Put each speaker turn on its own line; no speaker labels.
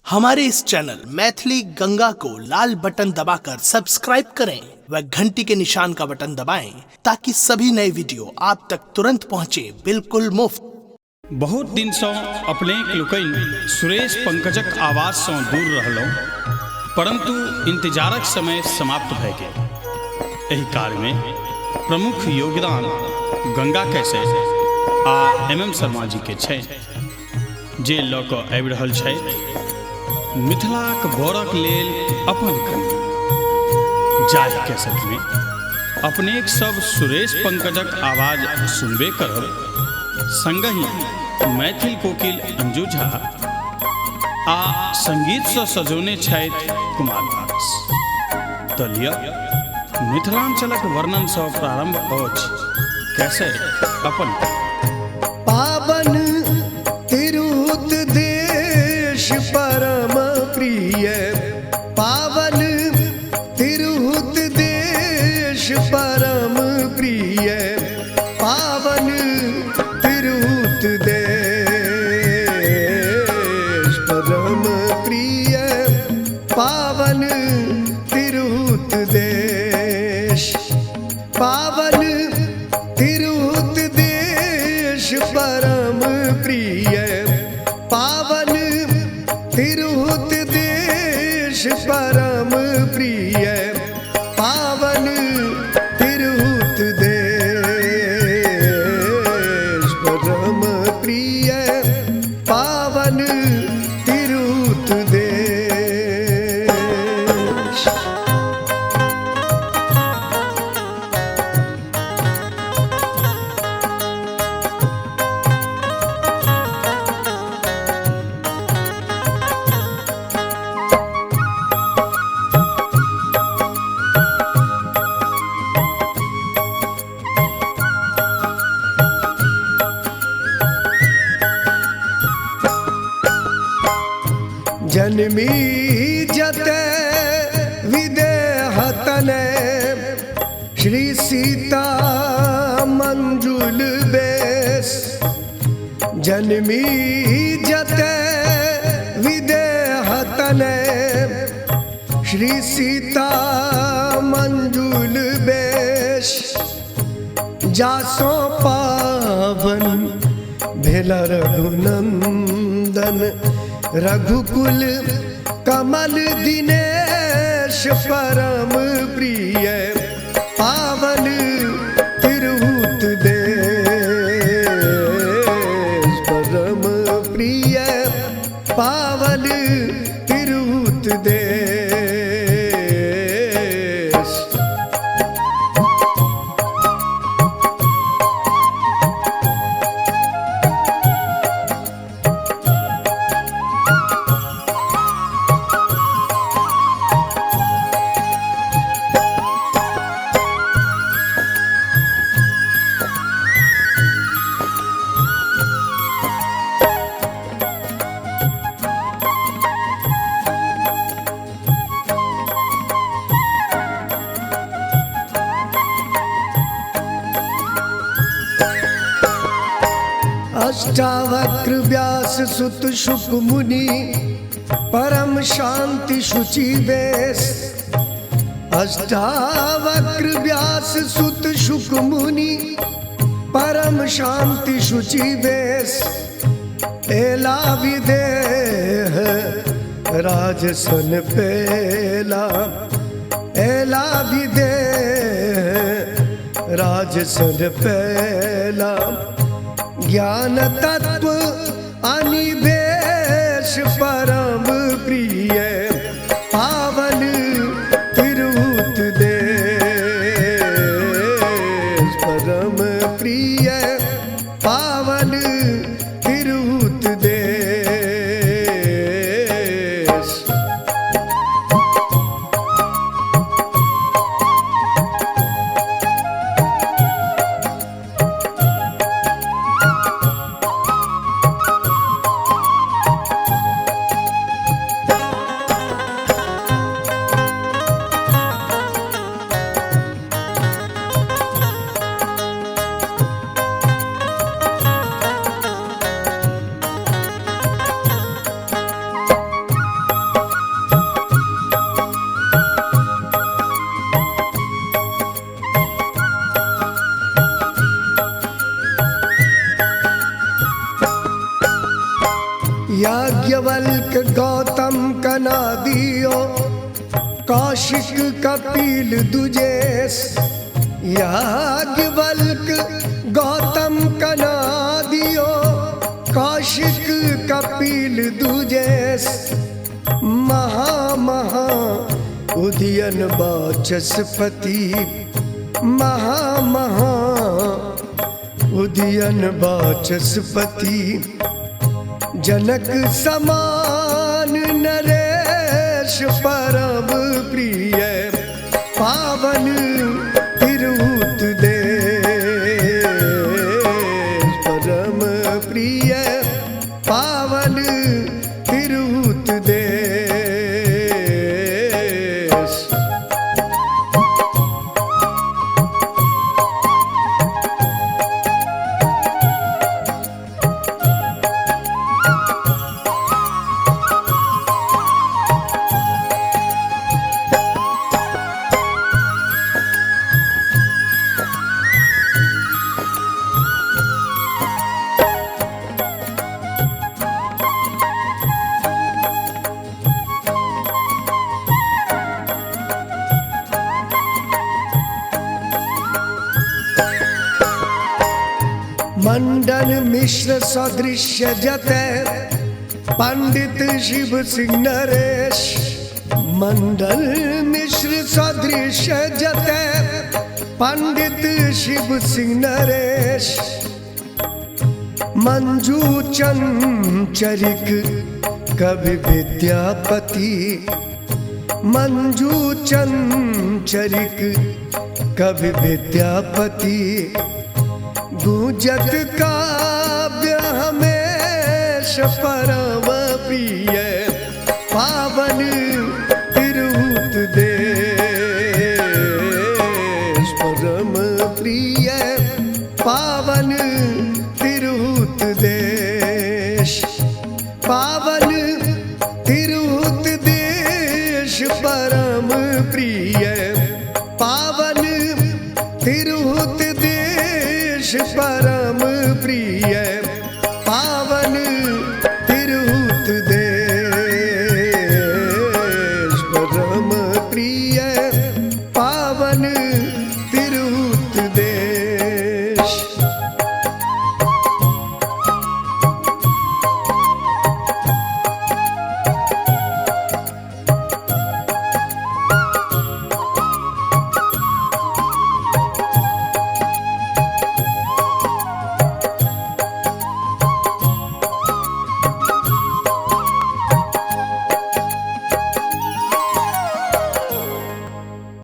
हमारे इस चैनल मैथिली गंगा को लाल बटन दबाकर सब्सक्राइब करें व घंटी के निशान का बटन दबाएं ताकि सभी नए वीडियो आप तक तुरंत पहुंचे बिल्कुल मुफ्त।
बहुत दिन से अपने लोकनि सुरेश पंकजक आवाज से दूर रहलहुँ, परंतु इंतजारक समय समाप्त भए गेल। एहि कार्य में प्रमुख योगदान गंगा कैसेट आ MM शर्मा जी के छै, जे लऽ कऽ आबि रहल छै मिथिलाक गौरवक लेल अपन कन्या। जाहि कैसेट में अपनेक सब सुरेश पंकजक आवाज सुनबे करब, संगहि मैथिल कोकिल अंजू झा आ संगीत से सजौने छथि कुमार पारस। तऽ लिअ मिथिलांचलक वर्णन से प्रारंभ अछि कैसेट अपन।
पावन तिरुत देश परम प्रिय, पावन तिरुत देश परम प्रिय, पावन तिरुत देश परम प्रिय, पावन तिरुत देश, पावन तिरुत देश परम प्रिय, पावन तिरुत देश परम प्रिय, पावन तिरुत देश परम प्रिय, पावन तिरुत देश। जन्मी जते विदेहतने श्री सीता मंजुल बेस, जन्मी जते विदेहतने श्री सीता मंजुल बेश, जासो पावन भेल रघुनंदन रघुकुल कमल दिनेश परम प्रिय, पावन तिरुत देश परम प्रिय, पावन तिरुत देश। अष्टावक्र व्यास सुत शुक मुनि परम शांति शुचि बेस, अष्टावक्र व्यास सुत शुक मुनि परम शांति शुचि बेस, एला विदेह राजसन पेला, एला विदेह राजसन पेला, ज्ञान तत्व अनिवेश परम प्रिय, पावन तिरुत देश परम प्रिय, पावन तिरुत देश। याज्ञवल्क गौतम कनादियो कौशिक कपिल दुजेश। याज्ञवल्क गौतम कनादियो कौशिक कपिल दुजेश। महा उदयन वाचस्पति महा उदयन वाचस्पति। जनक समान नरेश परम प्रिय पावन तिरुत देश। परम प्रिय पावन तिरुत देश। मंडन मिश्र सदृश्य जते पंडित शिव सिंह नरेश। मंडल मिश्र सदृश्य जते पंडित शिव सिंह नरेश। मंजू चंचरिक कवि विद्यापति। मंजू चंचरिक कवि विद्यापति। गूंजत काव्य हमेश परम प्रिय